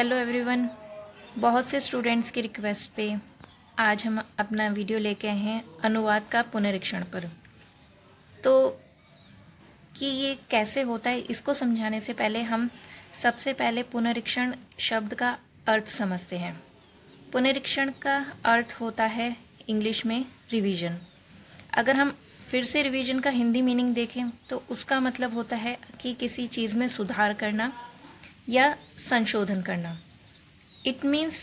Hello everyone. बहुत से students की रिक्वेस्ट पे आज हम अपना वीडियो लेके आए हैं अनुवाद का पुनरीक्षण पर। तो कि ये कैसे होता है इसको समझाने से पहले हम सबसे पहले पुनरीक्षण शब्द का अर्थ समझते हैं। पुनरीक्षण का अर्थ होता है इंग्लिश में रिवीजन। अगर हम फिर से रिवीजन का हिंदी मीनिंग देखें तो उसका मतलब होता है कि किसी चीज़ में सुधार करना या संशोधन करना। इट मीन्स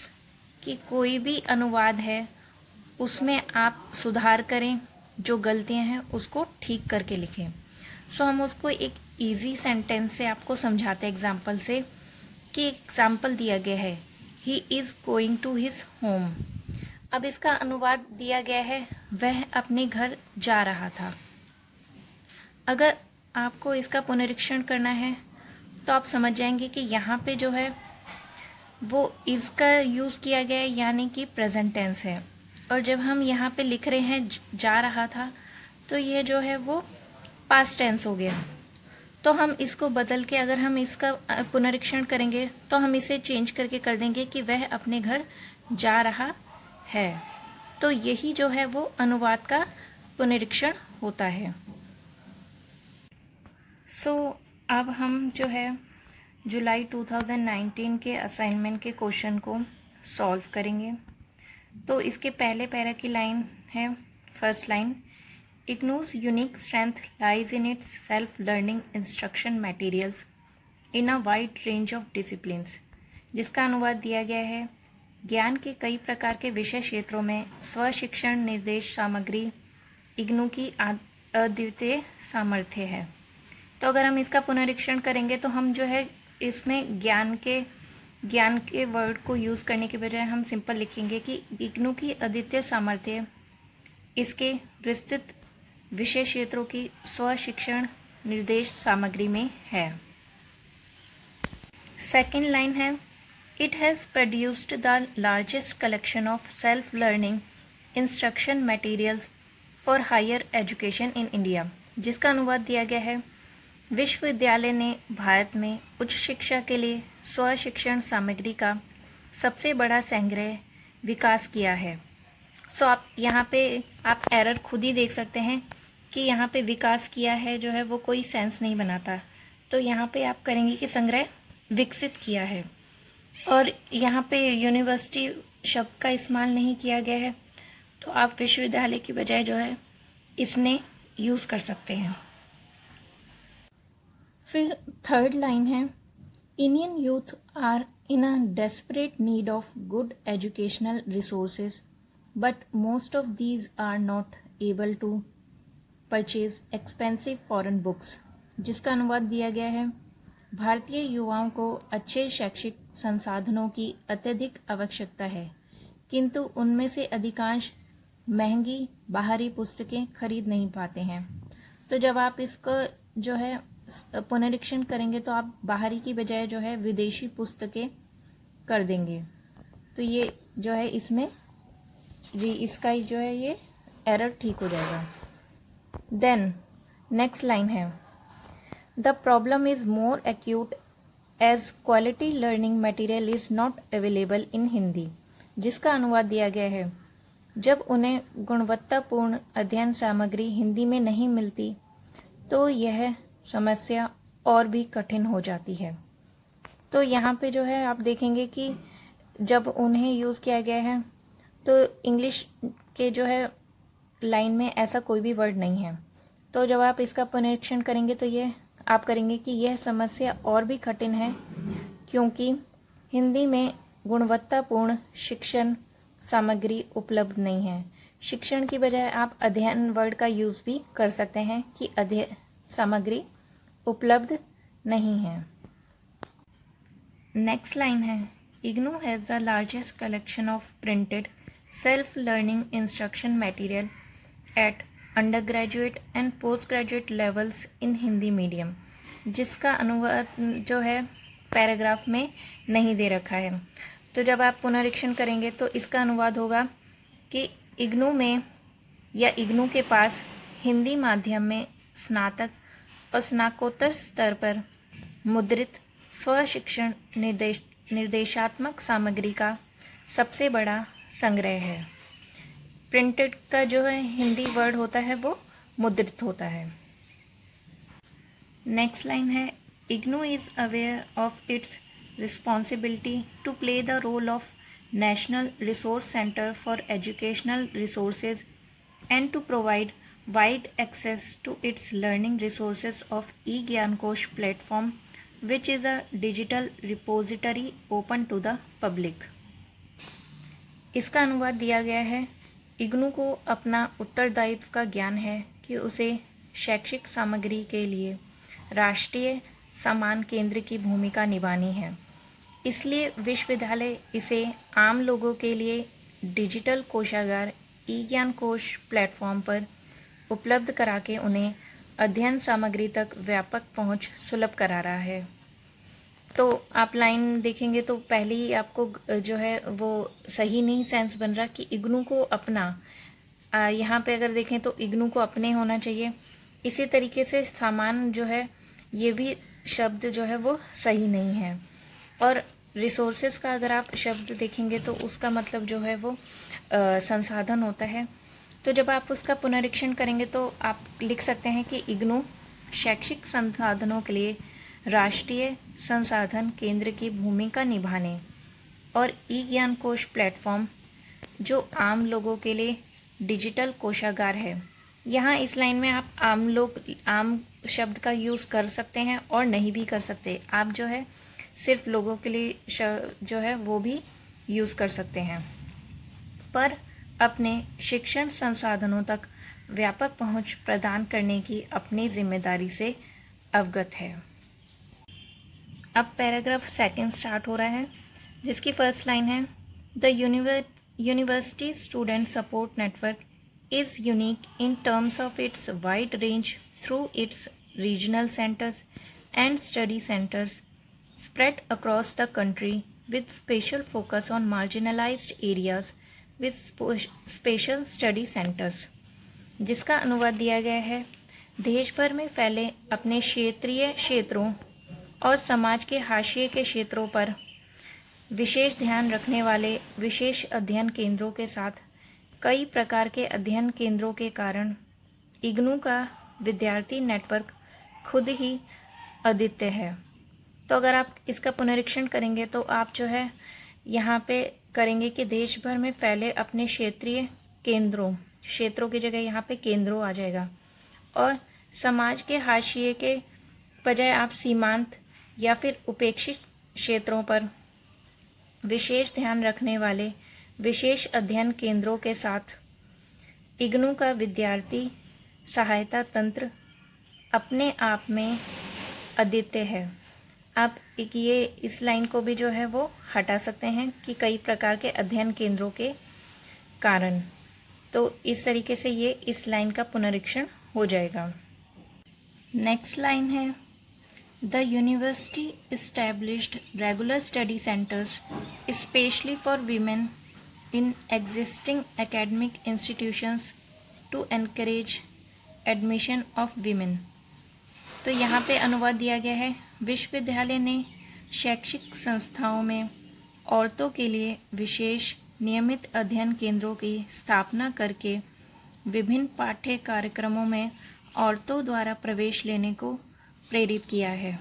कि कोई भी अनुवाद है उसमें आप सुधार करें, जो गलतियां हैं उसको ठीक करके लिखें। सो हम उसको एक इजी सेंटेंस से आपको समझाते हैं एग्जाम्पल से कि एग्जाम्पल दिया गया है he is going to his home. अब इसका अनुवाद दिया गया है वह अपने घर जा रहा था। अगर आपको इसका पुनरीक्षण करना है तो आप समझ जाएंगे कि यहाँ पे जो है वो इसका यूज़ किया गया है यानी कि प्रेजेंट टेंस है, और जब हम यहाँ पे लिख रहे हैं जा रहा था तो ये जो है वो पास्ट टेंस हो गया। तो हम इसको बदल के अगर हम इसका पुनरीक्षण करेंगे तो हम इसे चेंज करके कर देंगे कि वह अपने घर जा रहा है। तो यही जो है वो अनुवाद का पुनरीक्षण होता है। अब हम जो है जुलाई 2019 के असाइनमेंट के क्वेश्चन को सॉल्व करेंगे। तो इसके पहले पैरा की लाइन है, first line, IGNOU's unique strength lies in its self learning instruction materials in a wide range of disciplines, जिसका अनुवाद दिया गया है ज्ञान के कई प्रकार के विषय क्षेत्रों में स्व शिक्षण निर्देश सामग्री इग्नू की अद्वितीय सामर्थ्य है। तो अगर हम इसका पुनरीक्षण करेंगे तो हम जो है इसमें ज्ञान के वर्ड को यूज़ करने के बजाय हम सिंपल लिखेंगे कि इग्नू की अद्वितीय सामर्थ्य इसके विस्तृत विषय क्षेत्रों की स्व शिक्षण निर्देश सामग्री में है। सेकेंड लाइन है, it has produced the largest collection of self learning instruction materials for higher education in India, जिसका अनुवाद दिया गया है विश्वविद्यालय ने भारत में उच्च शिक्षा के लिए स्व शिक्षण सामग्री का सबसे बड़ा संग्रह विकास किया है। आप यहाँ पे आप एरर खुद ही देख सकते हैं कि यहाँ पे विकास किया है जो है वो कोई सेंस नहीं बनाता। तो यहाँ पे आप करेंगे कि संग्रह विकसित किया है, और यहाँ पे यूनिवर्सिटी शब्द का इस्तेमाल नहीं किया गया है, तो आप विश्वविद्यालय की बजाय जो है इसने यूज़ कर सकते हैं। फिर थर्ड लाइन है, Indian youth are in a desperate need of good educational resources but most of these are not able to purchase expensive foreign books, जिसका अनुवाद दिया गया है भारतीय युवाओं को अच्छे शैक्षिक संसाधनों की अत्यधिक आवश्यकता है, किंतु उनमें से अधिकांश महंगी बाहरी पुस्तकें खरीद नहीं पाते हैं। तो जब आप इसको जो है पुनरीक्षण करेंगे तो आप बाहरी की बजाय जो है विदेशी पुस्तकें कर देंगे। तो ये जो है इसमें इसका जो है ये एरर ठीक हो जाएगा। देन नेक्स्ट लाइन है, the problem is more acute as quality learning material is not available in Hindi, जिसका अनुवाद दिया गया है जब उन्हें गुणवत्तापूर्ण अध्ययन सामग्री हिंदी में नहीं मिलती तो यह समस्या और भी कठिन हो जाती है। तो यहाँ पे जो है आप देखेंगे कि जब उन्हें यूज़ किया गया है तो इंग्लिश के जो है लाइन में ऐसा कोई भी वर्ड नहीं है। तो जब आप इसका पुनरीक्षण करेंगे तो ये आप करेंगे कि यह समस्या और भी कठिन है क्योंकि हिंदी में गुणवत्तापूर्ण शिक्षण सामग्री उपलब्ध नहीं है। शिक्षण की बजाय आप अध्ययन वर्ड का यूज़ भी कर सकते हैं कि अध्ययन सामग्री उपलब्ध नहीं है। नेक्स्ट लाइन है, IGNOU has the largest collection of printed self learning instruction material at under graduate and post graduate levels in Hindi medium, जिसका अनुवाद जो है पैराग्राफ में नहीं दे रखा है। तो जब आप पुनरीक्षण करेंगे तो इसका अनुवाद होगा कि इग्नू में या इग्नू के पास हिंदी माध्यम में स्नातक और स्नातकोत्तर स्तर पर मुद्रित स्व शिक्षण निर्देश निर्देशात्मक सामग्री का सबसे बड़ा संग्रह है। प्रिंटेड का जो है हिंदी वर्ड होता है वो मुद्रित होता है। नेक्स्ट लाइन है, IGNOU is aware of its responsibility to play the role of national resource centre for educational resources and to provide wide access to its learning resources of eGyanKosh platform, which is a digital repository open to the public। इसका अनुवाद दिया गया है, इग्नू को अपना उत्तरदायित्व का ज्ञान है कि उसे शैक्षिक सामग्री के लिए राष्ट्रीय सम्मान केंद्र की भूमिका निभानी है, इसलिए विश्वविद्यालय इसे आम लोगों के लिए डिजिटल कोशागार eGyanKosh प्लेटफॉर्म पर उपलब्ध करा के उन्हें अध्ययन सामग्री तक व्यापक पहुंच सुलभ करा रहा है। तो आप लाइन देखेंगे तो पहले ही आपको जो है वो सही नहीं सेंस बन रहा कि इग्नू को अपना, यहाँ पे अगर देखें तो इग्नू को अपने होना चाहिए। इसी तरीके से सामान जो है ये भी शब्द जो है वो सही नहीं है। और रिसोर्सेज का अगर आप शब्द देखेंगे तो उसका मतलब जो है वो संसाधन होता है। तो जब आप उसका पुनरीक्षण करेंगे तो आप लिख सकते हैं कि इग्नू शैक्षिक संसाधनों के लिए राष्ट्रीय संसाधन केंद्र की भूमिका निभाने और eGyanKosh प्लेटफॉर्म जो आम लोगों के लिए डिजिटल कोशागार है। यहाँ इस लाइन में आप आम शब्द का यूज़ कर सकते हैं और नहीं भी कर सकते। आप जो है सिर्फ लोगों के लिए जो है वो भी यूज़ कर सकते हैं, पर अपने शिक्षण संसाधनों तक व्यापक पहुंच प्रदान करने की अपनी जिम्मेदारी से अवगत है। अब पैराग्राफ सेकंड स्टार्ट हो रहा है, जिसकी फर्स्ट लाइन है, the university student support network is unique in terms of its wide range through it's regional centres and study centres spread across the country with special focus on marginalized areas with special study centers। जिसका अनुवाद दिया गया है, देश भर में फैले अपने क्षेत्रीय क्षेत्रों और समाज के हाशिए के क्षेत्रों पर विशेष ध्यान रखने वाले विशेष अध्ययन केंद्रों के साथ कई प्रकार के अध्ययन केंद्रों के कारण इग्नू का विद्यार्थी नेटवर्क खुद ही अद्वितीय है। तो अगर आप इसका पुनरीक्षण करेंगे तो आप जो है यहाँ पे करेंगे कि देश भर में फैले अपने क्षेत्रीय केंद्रों, क्षेत्रों की जगह यहाँ पे केंद्रों आ जाएगा, और समाज के हाशिए के बजाय आप सीमांत या फिर उपेक्षित क्षेत्रों पर विशेष ध्यान रखने वाले विशेष अध्ययन केंद्रों के साथ इग्नू का विद्यार्थी सहायता तंत्र अपने आप में अद्वितीय है। आप ये इस लाइन को भी जो है वो हटा सकते हैं कि कई प्रकार के अध्ययन केंद्रों के कारण। तो इस तरीके से ये इस लाइन का पुनरीक्षण हो जाएगा। नेक्स्ट लाइन है, the university established regular study centres specially for women in existing academic institutions to encourage admission of women. तो यहाँ पे अनुवाद दिया गया है, विश्वविद्यालय ने शैक्षिक संस्थाओं में औरतों के लिए विशेष नियमित अध्ययन केंद्रों की स्थापना करके विभिन्न पाठ्य कार्यक्रमों में औरतों द्वारा प्रवेश लेने को प्रेरित किया है।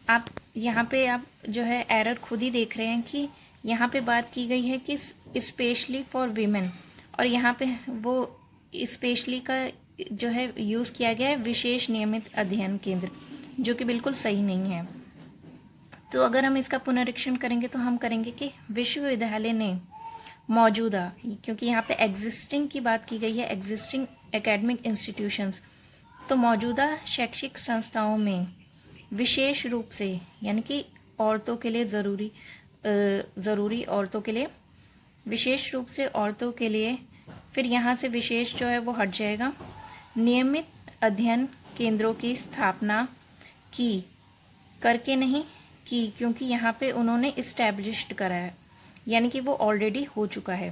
आप यहाँ पे आप जो है एरर खुद ही देख रहे हैं कि यहाँ पे बात की गई है कि स्पेशली फॉर वीमेन, और यहाँ पे वो स्पेशली का जो है यूज़ किया गया है विशेष नियमित अध्ययन केंद्र, जो कि बिल्कुल सही नहीं है। तो अगर हम इसका पुनरीक्षण करेंगे तो हम करेंगे कि विश्वविद्यालय ने मौजूदा, क्योंकि यहाँ पे एग्जिस्टिंग की बात की गई है, एग्जिस्टिंग एकेडमिक इंस्टीट्यूशंस, तो मौजूदा शैक्षिक संस्थाओं में विशेष रूप से, यानी कि औरतों के लिए ज़रूरी औरतों के लिए, विशेष रूप से औरतों के लिए, फिर यहाँ से विशेष जो है वो हट जाएगा, नियमित अध्ययन केंद्रों की स्थापना की, करके नहीं की, क्योंकि यहाँ पे उन्होंने इस्टेब्लिश्ड करा है, यानी कि वो ऑलरेडी हो चुका है,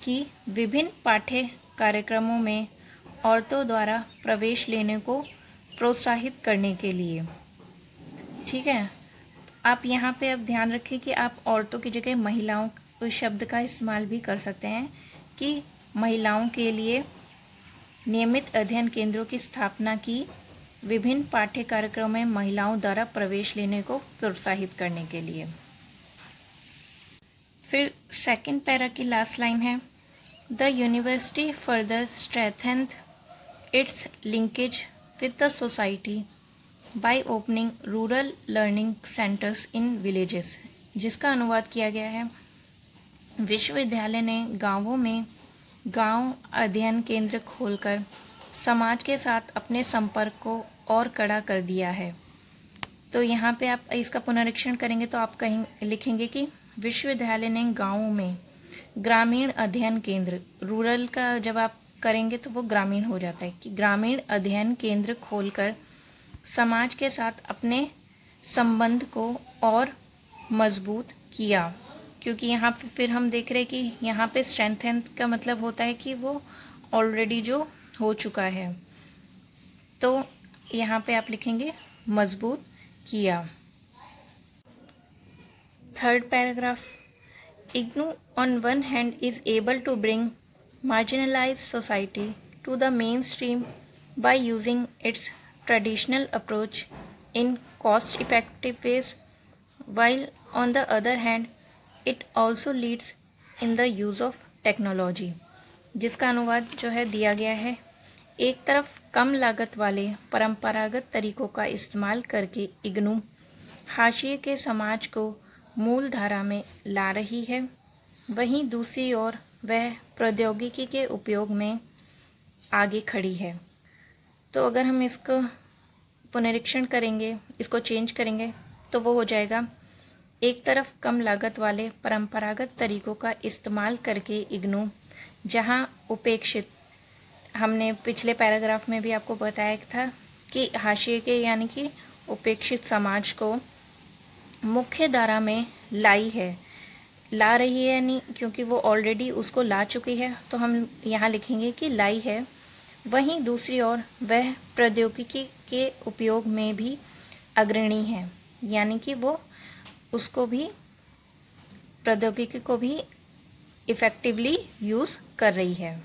कि विभिन्न पाठ्य कार्यक्रमों में औरतों द्वारा प्रवेश लेने को प्रोत्साहित करने के लिए। ठीक है, आप यहाँ पे अब ध्यान रखें कि आप औरतों की जगह महिलाओं उस शब्द का इस्तेमाल भी कर सकते हैं कि महिलाओं के लिए नियमित अध्ययन केंद्रों की स्थापना की, विभिन्न पाठ्य कार्यक्रमों में महिलाओं द्वारा प्रवेश लेने को प्रोत्साहित करने के लिए। फिर सेकंड पैरा की लास्ट लाइन है, the university further strengthened it's linkage with the society by opening rural learning centres in villages. जिसका अनुवाद किया गया है, विश्वविद्यालय ने गांवों में गांव अध्ययन केंद्र खोलकर समाज के साथ अपने संपर्क को और कड़ा कर दिया है। तो यहाँ पे आप इसका पुनरीक्षण करेंगे तो आप कहीं लिखेंगे कि विश्वविद्यालय ने गांवों में ग्रामीण अध्ययन केंद्र, रूरल का जब आप करेंगे तो वो ग्रामीण हो जाता है, कि ग्रामीण अध्ययन केंद्र खोलकर समाज के साथ अपने संबंध को और मजबूत किया। क्योंकि यहाँ पे फिर हम देख रहे हैं कि यहाँ पे स्ट्रेंथेन का मतलब होता है कि वो ऑलरेडी जो हो चुका है, तो यहाँ पे आप लिखेंगे मजबूत किया। Third paragraph, IGNOU on one hand is able to bring marginalized society to the mainstream by using its traditional approach in cost-effective ways, while on the other hand it also leads in the use of technology। जिसका अनुवाद जो है दिया गया है, एक तरफ कम लागत वाले परंपरागत तरीकों का इस्तेमाल करके इग्नू हाशिए के समाज को मूल धारा में ला रही है, वहीं दूसरी ओर वह प्रौद्योगिकी के उपयोग में आगे खड़ी है। तो अगर हम इसको पुनरीक्षण करेंगे, इसको चेंज करेंगे तो वो हो जाएगा, एक तरफ कम लागत वाले परंपरागत तरीकों का इस्तेमाल करके इग्नू जहां उपेक्षित, हमने पिछले पैराग्राफ में भी आपको बताया था कि हाशिए के यानी कि उपेक्षित समाज को मुख्य धारा में ला रही है यानी क्योंकि वो ऑलरेडी उसको ला चुकी है, तो हम यहाँ लिखेंगे कि लाई है। वहीं दूसरी ओर वह प्रौद्योगिकी के उपयोग में भी अग्रणी है, यानी कि वो उसको भी, प्रौद्योगिकी को भी इफ़ेक्टिवली यूज़ कर रही है।